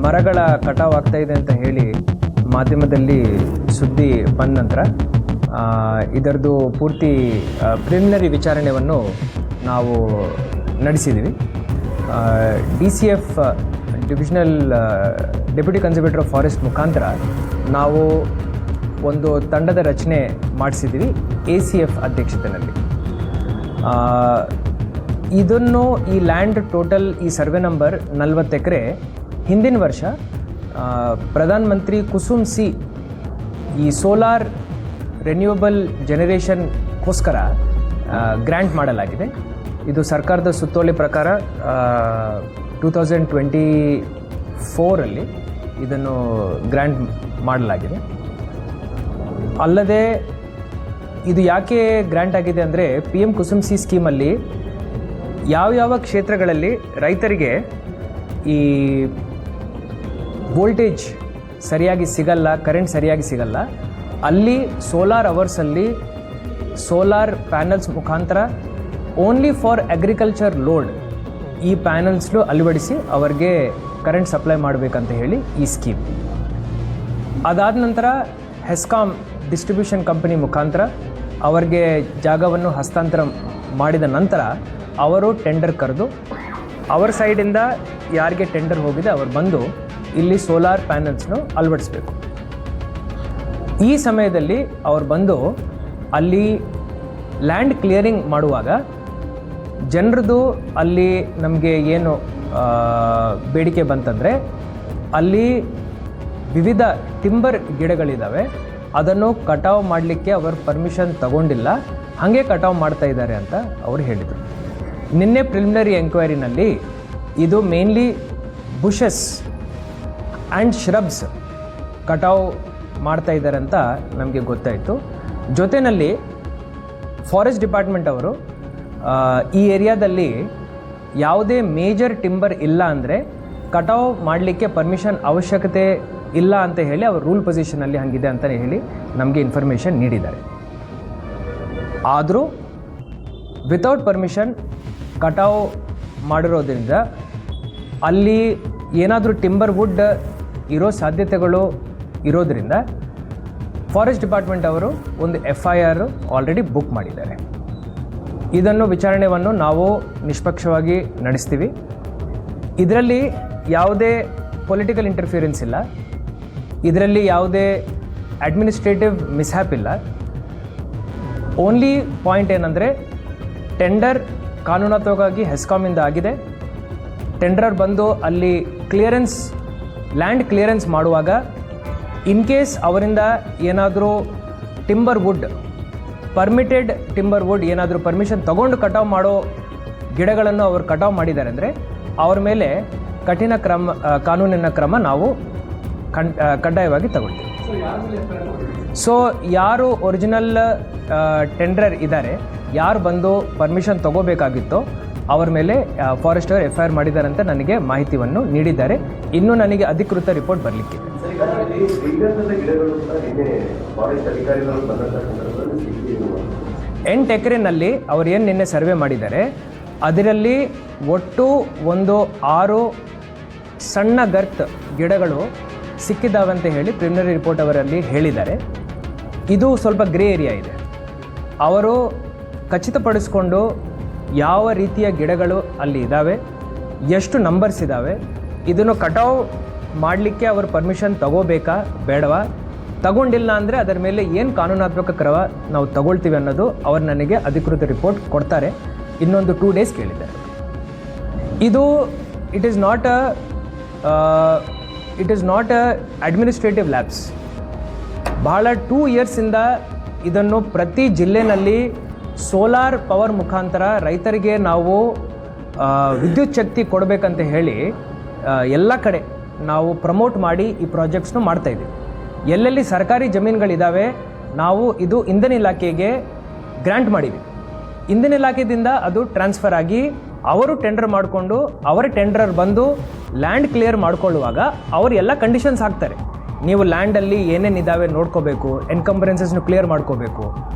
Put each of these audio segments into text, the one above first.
ಮರಗಳ ಕಟಾವು ಆಗ್ತಾ ಇದೆ ಅಂತ ಹೇಳಿ ಮಾಧ್ಯಮದಲ್ಲಿ ಸುದ್ದಿ ಬಂದ ನಂತರ ಇದರದ್ದು ಪೂರ್ತಿ ಪ್ರಿಲಿಮಿನರಿ ವಿಚಾರಣೆಯನ್ನು ನಾವು ನಡೆಸಿದ್ದೀವಿ. DCF divisional deputy conservator of forest ಮುಖಾಂತರ ನಾವು ಒಂದು ತಂಡದ ರಚನೆ ಮಾಡಿಸಿದ್ದೀವಿ ACF ಅಧ್ಯಕ್ಷತೆಯಲ್ಲಿ. ಇದನ್ನು ಈ ಲ್ಯಾಂಡ್ ಟೋಟಲ್ ಈ ಸರ್ವೆ ನಂಬರ್ 40 ಎಕರೆ ಹಿಂದಿನ ವರ್ಷ ಪ್ರಧಾನ ಮಂತ್ರಿ ಕುಸುಮ್ ಸಿ ಈ ಸೋಲಾರ್ ರೆನ್ಯೂಯಬಲ್ ಜನರೇಷನ್ಗೋಸ್ಕರ ಗ್ರ್ಯಾಂಟ್ ಮಾಡಲಾಗಿದೆ. ಇದು ಸರ್ಕಾರದ ಸುತ್ತೋಲೆ ಪ್ರಕಾರ 2024 ಇದನ್ನು ಗ್ರ್ಯಾಂಟ್ ಮಾಡಲಾಗಿದೆ. ಅಲ್ಲದೆ ಇದು ಯಾಕೆ ಗ್ರ್ಯಾಂಟ್ ಆಗಿದೆ ಅಂದರೆ PM ಕುಸುಮ್ ಸಿ ಸ್ಕೀಮಲ್ಲಿ ಯಾವ ಕ್ಷೇತ್ರಗಳಲ್ಲಿ ರೈತರಿಗೆ ಈ ವೋಲ್ಟೇಜ್ ಸರಿಯಾಗಿ ಸಿಗಲ್ಲ, ಕರೆಂಟ್ ಸರಿಯಾಗಿ ಸಿಗಲ್ಲ, ಅಲ್ಲಿ ಸೋಲಾರ್ ಅವರ್ಸಲ್ಲಿ ಸೋಲಾರ್ ಪ್ಯಾನಲ್ಸ್ ಮುಖಾಂತರ ಓನ್ಲಿ ಫಾರ್ ಅಗ್ರಿಕಲ್ಚರ್ ಲೋಡ್ ಈ ಪ್ಯಾನಲ್ಸ್ಲು ಅಳವಡಿಸಿ ಅವರಿಗೆ ಕರೆಂಟ್ ಸಪ್ಲೈ ಮಾಡಬೇಕಂತ ಹೇಳಿ ಈ ಸ್ಕೀಮ್. ಅದಾದ ನಂತರ ಹೆಸ್ಕಾಮ್ ಡಿಸ್ಟ್ರಿಬ್ಯೂಷನ್ ಕಂಪನಿ ಮುಖಾಂತರ ಅವರಿಗೆ ಜಾಗವನ್ನು ಹಸ್ತಾಂತರ ಮಾಡಿದ ನಂತರ ಅವರು ಟೆಂಡರ್ ಕರೆದು ಅವರ ಸೈಡಿಂದ ಯಾರಿಗೆ ಟೆಂಡರ್ ಹೋಗಿದೆ ಅವರು ಬಂದು ಇಲ್ಲಿ ಸೋಲಾರ್ ಪ್ಯಾನಲ್ಸ್ನು ಅಳವಡಿಸಬೇಕು. ಈ ಸಮಯದಲ್ಲಿ ಅವ್ರು ಬಂದು ಅಲ್ಲಿ ಲ್ಯಾಂಡ್ ಕ್ಲಿಯರಿಂಗ್ ಮಾಡುವಾಗ ಜನರದು ಅಲ್ಲಿ ನಮಗೆ ಏನು ಬೇಡಿಕೆ ಬಂತಂದರೆ ಅಲ್ಲಿ ವಿವಿಧ ಟಿಂಬರ್ ಗಿಡಗಳಿದ್ದಾವೆ, ಅದನ್ನು ಕಟಾವು ಮಾಡಲಿಕ್ಕೆ ಅವರು ಪರ್ಮಿಷನ್ ತಗೊಂಡಿಲ್ಲ, ಹಾಗೆ ಕಟಾವು ಮಾಡ್ತಾ ಇದ್ದಾರೆ ಅಂತ ಅವರು ಹೇಳಿದರು. ನಿನ್ನೆ ಪ್ರಿಲಿಮಿನರಿ ಎಂಕ್ವೈರಿನಲ್ಲಿ ಇದು ಮೇನ್ಲಿ ಬುಷಸ್ ಆ್ಯಂಡ್ ಶ್ರಬ್ಸ್ ಕಟಾವು ಮಾಡ್ತಾ ಇದ್ದಾರೆ ಅಂತ ನಮಗೆ ಗೊತ್ತಾಯಿತು. ಜೊತೆಯಲ್ಲಿ ಫಾರೆಸ್ಟ್ ಡಿಪಾರ್ಟ್ಮೆಂಟ್ ಅವರು ಈ ಏರಿಯಾದಲ್ಲಿ ಯಾವುದೇ ಮೇಜರ್ ಟಿಂಬರ್ ಇಲ್ಲ ಅಂದರೆ ಕಟಾವು ಮಾಡಲಿಕ್ಕೆ ಪರ್ಮಿಷನ್ ಅವಶ್ಯಕತೆ ಇಲ್ಲ ಅಂತ ಹೇಳಿ ಅವರು ರೂಲ್ ಪೊಸಿಷನಲ್ಲಿ ಹಂಗಿದೆ ಅಂತ ಹೇಳಿ ನಮಗೆ ಇನ್ಫಾರ್ಮೇಷನ್ ನೀಡಿದ್ದಾರೆ. ಆದರೂ ವಿತೌಟ್ ಪರ್ಮಿಷನ್ ಕಟಾವು ಮಾಡಿರೋದ್ರಿಂದ ಅಲ್ಲಿ ಏನಾದರೂ ಟಿಂಬರ್ ವುಡ್ ಇರೋ ಸಾಧ್ಯತೆಗಳು ಇರೋದರಿಂದ ಫಾರೆಸ್ಟ್ ಡಿಪಾರ್ಟ್ಮೆಂಟ್ ಅವರು ಒಂದು FIR ಆಲ್ರೆಡಿ ಬುಕ್ ಮಾಡಿದ್ದಾರೆ. ಇದನ್ನು ವಿಚಾರಣೆಯನ್ನು ನಾವು ನಿಷ್ಪಕ್ಷವಾಗಿ ನಡೆಸ್ತೀವಿ. ಇದರಲ್ಲಿ ಯಾವುದೇ ಪೊಲಿಟಿಕಲ್ ಇಂಟರ್ಫಿಯರೆನ್ಸ್ ಇಲ್ಲ, ಇದರಲ್ಲಿ ಯಾವುದೇ ಅಡ್ಮಿನಿಸ್ಟ್ರೇಟಿವ್ ಮಿಸ್ಹ್ಯಾಪ್ ಇಲ್ಲ. ಓನ್ಲಿ ಪಾಯಿಂಟ್ ಏನಂದರೆ ಟೆಂಡರ್ ಕಾನೂನಾತ್ಮಕವಾಗಿ ಹೆಸ್ಕಾಮಿಂದ ಆಗಿದೆ. ಟೆಂಡರ್ ಬಂದು ಅಲ್ಲಿ ಕ್ಲಿಯರೆನ್ಸ್ ಲ್ಯಾಂಡ್ ಕ್ಲಿಯರೆನ್ಸ್ ಮಾಡುವಾಗ ಇನ್ ಕೇಸ್ ಅವರಿಂದ ಏನಾದರೂ timber wood permitted timber wood ಏನಾದರೂ ಪರ್ಮಿಷನ್ ತಗೊಂಡು ಕಟಾವು ಮಾಡೋ ಗಿಡಗಳನ್ನು ಅವರು ಕಟಾವು ಮಾಡಿದ್ದಾರೆ ಅಂದರೆ ಅವ್ರ ಮೇಲೆ ಕಠಿಣ ಕಾನೂನಿನ ಕ್ರಮ ನಾವು ಕಡ್ಡಾಯವಾಗಿ ತಗೊಳ್ತೀವಿ. ಸೊ ಯಾರು ಒರಿಜಿನಲ್ ಟೆಂಡರ್ ಇದ್ದಾರೆ, ಯಾರು ಬಂದು ಪರ್ಮಿಷನ್ ತಗೋಬೇಕಾಗಿತ್ತೋ ಅವ್ರ ಮೇಲೆ ಫಾರೆಸ್ಟರ್ FIR ಮಾಡಿದ್ದಾರೆ ಅಂತ ನನಗೆ ಮಾಹಿತಿಯನ್ನು ನೀಡಿದ್ದಾರೆ. ಇನ್ನೂ ನನಗೆ ಅಧಿಕೃತ ರಿಪೋರ್ಟ್ ಬರಲಿಕ್ಕಿದೆ. 8 ಎಕರೆನಲ್ಲಿ ಅವರು ಏನು ನಿನ್ನೆ ಸರ್ವೆ ಮಾಡಿದ್ದಾರೆ ಅದರಲ್ಲಿ ಒಟ್ಟು ಒಂದು 6 ಸಣ್ಣ ಗರ್ತ್ ಗಿಡಗಳು ಸಿಕ್ಕಿದ್ದಾವೆ ಅಂತ ಹೇಳಿ ಪ್ರಿಲಿಮಿನರಿ ರಿಪೋರ್ಟ್ ಅವರಲ್ಲಿ ಹೇಳಿದ್ದಾರೆ. ಇದು ಸ್ವಲ್ಪ ಗ್ರೇ ಏರಿಯಾ ಇದೆ. ಅವರು ಖಚಿತಪಡಿಸ್ಕೊಂಡು ಯಾವ ರೀತಿಯ ಗಿಡಗಳು ಅಲ್ಲಿ ಇದ್ದಾವೆ, ಎಷ್ಟು ನಂಬರ್ಸ್ ಇದ್ದಾವೆ, ಇದನ್ನು ಕಟಾವು ಮಾಡಲಿಕ್ಕೆ ಅವರು ಪರ್ಮಿಷನ್ ತಗೋಬೇಕಾ ಬೇಡವಾ, ತಗೊಂಡಿಲ್ಲ ಅಂದರೆ ಅದರ ಮೇಲೆ ಏನು ಕಾನೂನಾತ್ಮಕ ಕ್ರಮ ನಾವು ತಗೊಳ್ತೀವಿ ಅನ್ನೋದು ಅವರು ನನಗೆ ಅಧಿಕೃತ ರಿಪೋರ್ಟ್ ಕೊಡ್ತಾರೆ. ಇನ್ನೊಂದು 2 ಡೇಸ್ ಕೇಳಿದ್ದಾರೆ. ಇದು it is not a administrative labs. ಬಹಳ 2 ಇಯರ್ಸಿಂದ ಇದನ್ನು ಪ್ರತಿ ಜಿಲ್ಲೆಯಲ್ಲಿ ಸೋಲಾರ್ ಪವರ್ ಮುಖಾಂತರ ರೈತರಿಗೆ ನಾವು ವಿದ್ಯುತ್ ಶಕ್ತಿ ಕೊಡಬೇಕಂತ ಹೇಳಿ ಎಲ್ಲ ಕಡೆ ನಾವು ಪ್ರಮೋಟ್ ಮಾಡಿ ಈ ಪ್ರಾಜೆಕ್ಟ್ಸ್ನು ಮಾಡ್ತಾಯಿದ್ದೀವಿ. ಎಲ್ಲೆಲ್ಲಿ ಸರ್ಕಾರಿ ಜಮೀನುಗಳಿದ್ದಾವೆ ನಾವು ಇದು ಇಂಧನ ಇಲಾಖೆಗೆ ಗ್ರ್ಯಾಂಟ್ ಮಾಡಿದ್ವಿ. ಇಂಧನ ಇಲಾಖೆಯಿಂದ ಅದು ಟ್ರಾನ್ಸ್ಫರ್ ಆಗಿ ಅವರು ಟೆಂಡರ್ ಮಾಡಿಕೊಂಡು ಅವರ ಟೆಂಡರ್ ಬಂದು ಲ್ಯಾಂಡ್ ಕ್ಲಿಯರ್ ಮಾಡ್ಕೊಳ್ಳುವಾಗ ಅವರು ಎಲ್ಲ ಕಂಡೀಷನ್ಸ್ ಹಾಕ್ತಾರೆ. ನೀವು ಲ್ಯಾಂಡಲ್ಲಿ ಏನೇನಿದ್ದಾವೆ ನೋಡ್ಕೋಬೇಕು, ಎನ್ಕಂಬರೆನ್ಸಸ್ನು ಕ್ಲಿಯರ್ ಮಾಡ್ಕೋಬೇಕು.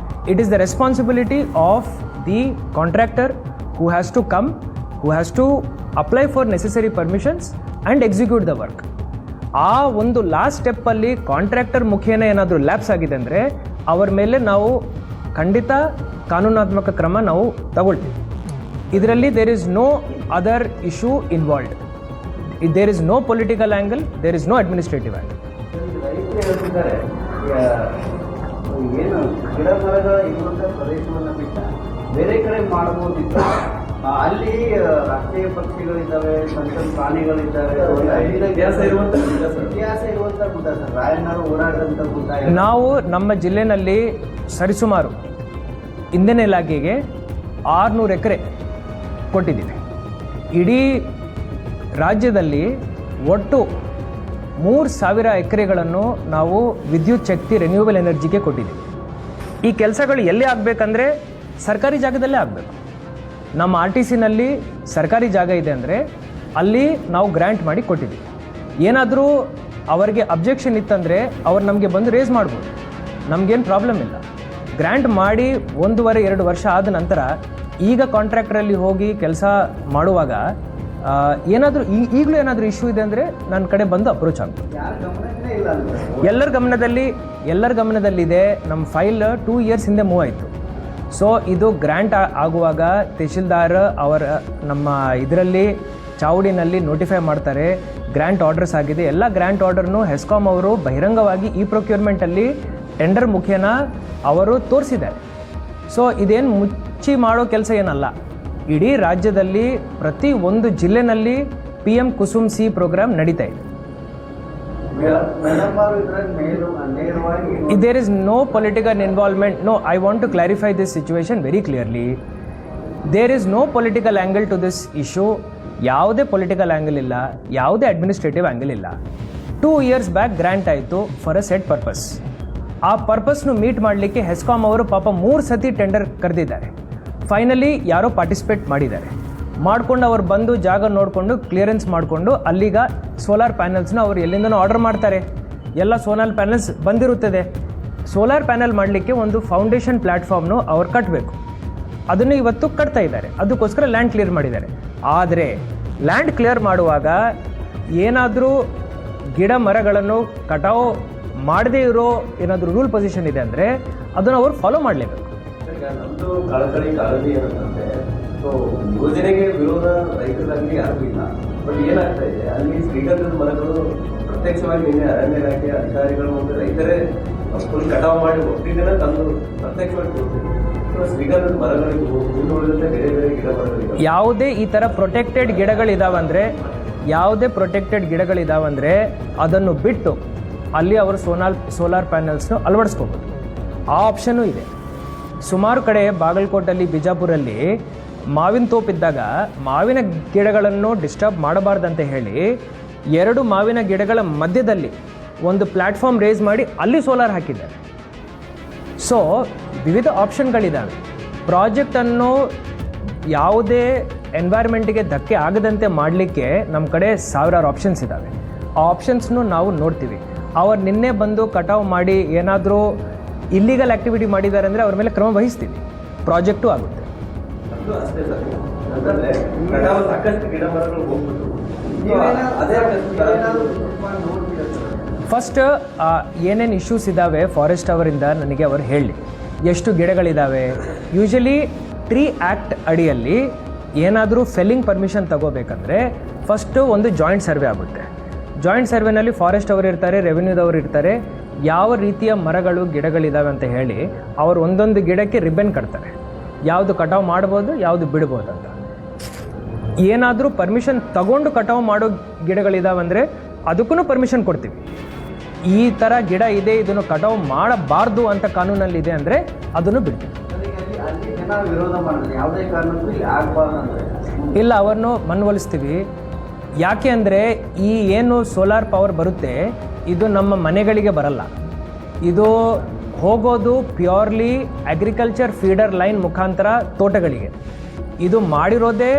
It is the responsibility of the contractor who has to come, who has to apply for necessary permissions and execute the work. ಆ ಒಂದು ಲಾಸ್ಟ್ ಸ್ಟೆಪ್ಪಲ್ಲಿ ಕಾಂಟ್ರಾಕ್ಟರ್ ಮುಖೇನ ಏನಾದರೂ ಲ್ಯಾಪ್ಸ್ ಆಗಿದೆ ಅಂದರೆ ಅವರ ಮೇಲೆ ನಾವು ಖಂಡಿತ ಕಾನೂನಾತ್ಮಕ ಕ್ರಮ ನಾವು ತಗೊಳ್ತೀವಿ. ಇದರಲ್ಲಿ there is no other issue involved. There is no political angle, there is no administrative angle. ಏನು ಗಿಡ ಮರಗಳ ಇರುವಂಥ ಪ್ರದೇಶವನ್ನು ಬಿಟ್ಟ ಬೇರೆ ಕಡೆ ಮಾಡ್ಬೋದಿತ್ತು. ಅಲ್ಲಿ ರಾಷ್ಟ್ರೀಯ ಪಕ್ಷಿಗಳಿದ್ದಾವೆ, ಸಣ್ಣ ಪ್ರಾಣಿಗಳಿದ್ದಾವೆ, ಇತಿಹಾಸ ಇರುವಂಥ ಗುಡ್ಡ ಸರ್, ರಾಯಣ್ಣರು ಓಡಾಡಿದಂಥ ಗುಡ್ಡ. ನಾವು ನಮ್ಮ ಜಿಲ್ಲೆಯಲ್ಲಿ ಸರಿಸುಮಾರು ಇಂಧನ ಇಲಾಖೆಗೆ 600 ಎಕರೆ ಕೊಟ್ಟಿದ್ದೀವಿ. ಇಡೀ ರಾಜ್ಯದಲ್ಲಿ ಒಟ್ಟು 3000 ಎಕರೆಗಳನ್ನು ನಾವು ವಿದ್ಯುತ್ ಶಕ್ತಿ ರಿನ್ಯೂವಬಲ್ ಎನರ್ಜಿಗೆ ಕೊಟ್ಟಿದ್ದೀವಿ. ಈ ಕೆಲಸಗಳು ಎಲ್ಲಿ ಆಗಬೇಕಂದ್ರೆ ಸರ್ಕಾರಿ ಜಾಗದಲ್ಲೇ ಆಗಬೇಕು. ನಮ್ಮ RTCನಲ್ಲಿ ಸರ್ಕಾರಿ ಜಾಗ ಇದೆ ಅಂದರೆ ಅಲ್ಲಿ ನಾವು ಗ್ರ್ಯಾಂಟ್ ಮಾಡಿ ಕೊಟ್ಟಿದ್ದೀವಿ. ಏನಾದರೂ ಅವರಿಗೆ ಅಬ್ಜೆಕ್ಷನ್ ಇತ್ತಂದರೆ ಅವ್ರು ನಮಗೆ ಬಂದು ರೇಸ್ ಮಾಡ್ಬೋದು, ನಮಗೇನು ಪ್ರಾಬ್ಲಮ್ ಇಲ್ಲ. ಗ್ರ್ಯಾಂಟ್ ಮಾಡಿ 1.5-2 ವರ್ಷ ಆದ ನಂತರ ಈಗ ಕಾಂಟ್ರಾಕ್ಟ್ರಲ್ಲಿ ಹೋಗಿ ಕೆಲಸ ಮಾಡುವಾಗ ಏನಾದರೂ ಈಗಲೂ ಏನಾದರೂ ಇಶ್ಯೂ ಇದೆ ಅಂದರೆ ನನ್ನ ಕಡೆ ಬಂದು ಅಪ್ರೋಚ್ ಆಗ್ಬೋದು. ಎಲ್ಲರ ಗಮನದಲ್ಲಿದೆ. ನಮ್ಮ ಫೈಲ್ 2 ಇಯರ್ಸ್ ಹಿಂದೆ ಮೂವ್ ಆಯಿತು. ಸೊ ಇದು ಗ್ರ್ಯಾಂಟ್ ಆಗುವಾಗ ತಹಶೀಲ್ದಾರ್ ಅವರ ನಮ್ಮ ಇದರಲ್ಲಿ ಚಾವಡಿನಲ್ಲಿ ನೋಟಿಫೈ ಮಾಡ್ತಾರೆ, ಗ್ರ್ಯಾಂಟ್ ಆರ್ಡರ್ಸ್ ಆಗಿದೆ. ಎಲ್ಲ ಗ್ರ್ಯಾಂಟ್ ಆರ್ಡರ್ನು ಹೆಸ್ಕಾಮ್ ಅವರು ಬಹಿರಂಗವಾಗಿ ಈ ಪ್ರೊಕ್ಯೂರ್ಮೆಂಟಲ್ಲಿ ಟೆಂಡರ್ ಮುಖೇನ ಅವರು ತೋರಿಸಿದ್ದಾರೆ. ಸೊ ಇದೇನು ಮುಚ್ಚಿ ಮಾಡೋ ಕೆಲಸ ಏನಲ್ಲ. ಇಡೀ ರಾಜ್ಯದಲ್ಲಿ ಪ್ರತಿ ಒಂದು ಜಿಲ್ಲೆನಲ್ಲಿ PM ಕುಸುಮ್ ಸಿ ಪ್ರೋಗ್ರಾಮ್ ನಡೀತಾ ಇದೆ. There is no political involvement. No, I want to clarify this situation very clearly. There is no political angle to this issue. ಯಾವುದೇ ಪೊಲಿಟಿಕಲ್ ಆ್ಯಂಗಲ್ ಇಲ್ಲ, ಯಾವುದೇ ಅಡ್ಮಿನಿಸ್ಟ್ರೇಟಿವ್ ಆ್ಯಂಗಲ್ ಇಲ್ಲ. 2 years ಬ್ಯಾಕ್ ಗ್ರ್ಯಾಂಟ್ ಆಯಿತು for a set purpose. ಆ ಪರ್ಪಸ್ನು meet ಮಾಡಲಿಕ್ಕೆ ಹೆಸ್ಕಾಮ್ ಅವರು ಪಾಪ 3 ಸತಿ ಟೆಂಡರ್ ಕರೆದಿದ್ದಾರೆ. ಫೈನಲಿ ಯಾರೋ ಪಾರ್ಟಿಸಿಪೇಟ್ ಮಾಡಿದ್ದಾರೆ. ಮಾಡಿಕೊಂಡು ಅವ್ರು ಬಂದು ಜಾಗ ನೋಡಿಕೊಂಡು ಕ್ಲಿಯರೆನ್ಸ್ ಮಾಡಿಕೊಂಡು ಅಲ್ಲಿಗ ಸೋಲಾರ್ ಪ್ಯಾನಲ್ಸ್ನ ಅವರು ಎಲ್ಲಿಂದನೂ ಆರ್ಡರ್ ಮಾಡ್ತಾರೆ. ಎಲ್ಲ ಸೋಲಾರ್ ಪ್ಯಾನಲ್ಸ್ ಬಂದಿರುತ್ತದೆ. ಸೋಲಾರ್ ಪ್ಯಾನಲ್ ಮಾಡಲಿಕ್ಕೆ ಒಂದು ಫೌಂಡೇಶನ್ ಪ್ಲ್ಯಾಟ್ಫಾರ್ಮ್ನು ಅವ್ರು ಕಟ್ಟಬೇಕು. ಅದನ್ನು ಇವತ್ತು ಕಟ್ತಾ ಇದ್ದಾರೆ. ಅದಕ್ಕೋಸ್ಕರ ಲ್ಯಾಂಡ್ ಕ್ಲಿಯರ್ ಮಾಡಿದ್ದಾರೆ. ಆದರೆ ಲ್ಯಾಂಡ್ ಕ್ಲಿಯರ್ ಮಾಡುವಾಗ ಏನಾದರೂ ಗಿಡ ಮರಗಳನ್ನು ಕಟಾವು ಮಾಡದೇ ಇರೋ ಏನಾದರೂ ರೂಲ್ ಪೊಸಿಷನ್ ಇದೆ ಅಂದರೆ ಅದನ್ನು ಅವರು ಫಾಲೋ ಮಾಡಲೇಬೇಕು. ನಮ್ಮದು ಕಳಕಳಿ ಕಾಳಜಿ ಏನಂತಂದರೆ, ಸೊ ಯೋಜನೆಗೆ ವಿರೋಧ ರೈತರಲ್ಲಿ ಯಾರೂ ಇಲ್ಲ. ಬಟ್ ಏನಾಗ್ತಾ ಇದೆ, ಅಲ್ಲಿ ಶ್ರೀಗಂಧದ ಮರಗಳು ಪ್ರತ್ಯಕ್ಷವಾಗಿ ನಿನ್ನೆ ಅರಣ್ಯ ಇಲಾಖೆ ಅಧಿಕಾರಿಗಳು ಮತ್ತು ರೈತರೇ ಫುಲ್ ಕಟಾವು ಮಾಡಿ ಒಟ್ಟಿಗೆ ತಂದು ಪ್ರತ್ಯಕ್ಷವಾಗಿ ಕೊಡ್ತೀವಿ. ಶ್ರೀಗಂಧದ ಮರಗಳಿಗೂ ಇನ್ನುಳಿದಂತೆ ಬೇರೆ ಬೇರೆ ಗಿಡ ಮರಗಳಿವೆ. ಯಾವುದೇ ಈ ಥರ ಪ್ರೊಟೆಕ್ಟೆಡ್ ಗಿಡಗಳಿದಾವಂದರೆ ಅದನ್ನು ಬಿಟ್ಟು ಅಲ್ಲಿ ಅವರು ಸೋಲಾರ್ ಪ್ಯಾನಲ್ಸ್ನು ಅಳವಡಿಸ್ಕೋಬೋದು. ಆ ಆಪ್ಷನ್ನೂ ಇದೆ. ಸುಮಾರು ಕಡೆ ಬಾಗಲಕೋಟಲ್ಲಿ, ಬಿಜಾಪುರಲ್ಲಿ ಮಾವಿನ ತೋಪಿದ್ದಾಗ ಮಾವಿನ ಗಿಡಗಳನ್ನು ಡಿಸ್ಟರ್ಬ್ ಮಾಡಬಾರ್ದಂತ ಹೇಳಿ 2 ಮಾವಿನ ಗಿಡಗಳ ಮಧ್ಯದಲ್ಲಿ ಒಂದು ಪ್ಲ್ಯಾಟ್ಫಾರ್ಮ್ ರೇಸ್ ಮಾಡಿ ಅಲ್ಲಿ ಸೋಲಾರ್ ಹಾಕಿದ್ದಾರೆ. ಸೊ ವಿವಿಧ ಆಪ್ಷನ್ಗಳಿದ್ದಾವೆ. ಪ್ರಾಜೆಕ್ಟನ್ನು ಯಾವುದೇ ಎನ್ವೈರ್ಮೆಂಟಿಗೆ ಧಕ್ಕೆ ಆಗದಂತೆ ಮಾಡಲಿಕ್ಕೆ ನಮ್ಮ ಕಡೆ ಸಾವಿರಾರು ಆಪ್ಷನ್ಸ್ ಇದ್ದಾವೆ. ಆ ಆಪ್ಷನ್ಸ್ನು ನಾವು ನೋಡ್ತೀವಿ. ಅವ್ರು ನಿನ್ನೆ ಬಂದು ಕಟಾವು ಮಾಡಿ ಏನಾದರೂ ಇಲ್ಲಿಗಲ್ ಆ್ಯಕ್ಟಿವಿಟಿ ಮಾಡಿದ್ದಾರೆ ಅಂದರೆ ಅವ್ರ ಮೇಲೆ ಕ್ರಮ ವಹಿಸ್ತೀವಿ. ಪ್ರಾಜೆಕ್ಟು ಆಗುತ್ತೆ. ಅಷ್ಟೇ ಸರ್, ಅಂತಂದರೆ ಸಾಕಷ್ಟು ಗಿಡ ಮರಗಳು ಹೋಗ್ಬಿಟ್ಟು ಫಸ್ಟ್ ಏನೇನು ಇಶ್ಯೂಸ್ ಇದ್ದಾವೆ ಫಾರೆಸ್ಟ್ ಅವರಿಂದ ನನಗೆ ಅವರು ಹೇಳಿ, ಎಷ್ಟು ಗಿಡಗಳಿದ್ದಾವೆ. ಯೂಶಲಿ ಟ್ರೀ ಆ್ಯಕ್ಟ್ ಅಡಿಯಲ್ಲಿ ಏನಾದರೂ ಫೆಲ್ಲಿಂಗ್ ಪರ್ಮಿಷನ್ ತಗೋಬೇಕಂದ್ರೆ ಫಸ್ಟು ಒಂದು ಜಾಯಿಂಟ್ ಸರ್ವೆ ಆಗುತ್ತೆ. ಜಾಯಿಂಟ್ ಸರ್ವೆನಲ್ಲಿ ಫಾರೆಸ್ಟ್ ಅವರು ಇರ್ತಾರೆ, ರೆವಿನ್ಯೂದವರು ಇರ್ತಾರೆ. ಯಾವ ರೀತಿಯ ಮರಗಳು ಗಿಡಗಳಿದ್ದಾವೆ ಅಂತ ಹೇಳಿ ಅವರು ಒಂದೊಂದು ಗಿಡಕ್ಕೆ ರಿಬ್ಬನ್ ಕಟ್ತಾರೆ, ಯಾವುದು ಕಟಾವು ಮಾಡ್ಬೋದು, ಯಾವುದು ಬಿಡ್ಬೋದು ಅಂತ. ಏನಾದರೂ ಪರ್ಮಿಷನ್ ತಗೊಂಡು ಕಟಾವು ಮಾಡೋ ಗಿಡಗಳಿದಾವಂದರೆ ಅದಕ್ಕೂ ಪರ್ಮಿಷನ್ ಕೊಡ್ತೀವಿ. ಈ ಥರ ಗಿಡ ಇದೆ, ಇದನ್ನು ಕಟಾವು ಮಾಡಬಾರ್ದು ಅಂತ ಕಾನೂನಲ್ಲಿದೆ ಅಂದರೆ ಅದನ್ನು ಬಿಡ್ತೀವಿ. ಇಲ್ಲ, ಅವರನ್ನು ಮನವೊಲಿಸ್ತೀವಿ. ಯಾಕೆ ಅಂದರೆ ಈ ಏನು ಸೋಲಾರ್ ಪವರ್ ಬರುತ್ತೆ ಇದು ನಮ್ಮ ಮನೆಗಳಿಗೆ ಬರಲ್ಲ. ಇದು ಹೋಗೋದು ಪ್ಯೂರ್ಲಿ ಅಗ್ರಿಕಲ್ಚರ್ ಫೀಡರ್ ಲೈನ್ ಮುಖಾಂತರ ತೋಟಗಳಿಗೆ. ಇದು ಮಾಡಿರೋದೇ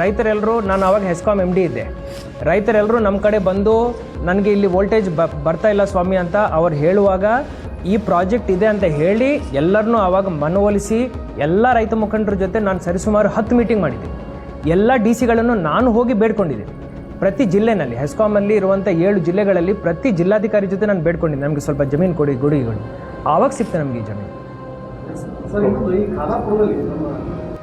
ರೈತರೆಲ್ಲರೂ, ನಾನು ಆವಾಗ ಹೆಸ್ಕಾಮ್ MD ಇದ್ದೆ, ರೈತರೆಲ್ಲರೂ ನಮ್ಮ ಕಡೆ ಬಂದು ನನಗೆ ಇಲ್ಲಿ ವೋಲ್ಟೇಜ್ ಬರ್ತಾ ಇಲ್ಲ ಸ್ವಾಮಿ ಅಂತ ಅವ್ರು ಹೇಳುವಾಗ ಈ ಪ್ರಾಜೆಕ್ಟ್ ಇದೆ ಅಂತ ಹೇಳಿ ಎಲ್ಲರನ್ನೂ ಆವಾಗ ಮನವೊಲಿಸಿ ಎಲ್ಲ ರೈತ ಮುಖಂಡರ ಜೊತೆ ನಾನು ಸರಿಸುಮಾರು 10 ಮೀಟಿಂಗ್ ಮಾಡಿದ್ದೀನಿ. ಎಲ್ಲ ಡಿ ಸಿಗಳನ್ನು ನಾನು ಹೋಗಿ ಬೇಡ್ಕೊಂಡಿದ್ದೀನಿ. ಪ್ರತಿ ಜಿಲ್ಲೆನಲ್ಲಿ ಹೆಸ್ಕಾಮಲ್ಲಿ ಇರುವಂಥ 7 ಜಿಲ್ಲೆಗಳಲ್ಲಿ ಪ್ರತಿ ಜಿಲ್ಲಾಧಿಕಾರಿ ಜೊತೆ ನಾನು ಬೇಡ್ಕೊಂಡಿದ್ದೀನಿ, ನಮಗೆ ಸ್ವಲ್ಪ ಜಮೀನು ಕೊಡಿ. ಆವಾಗ ಸಿಗ್ತದೆ ನಮಗೆ ಈ ಜಮೀನು. ಸರ್, ಇನ್ನೊಂದು ಈ ಖಾನಾಪುರದಲ್ಲಿ ನಮ್ಮ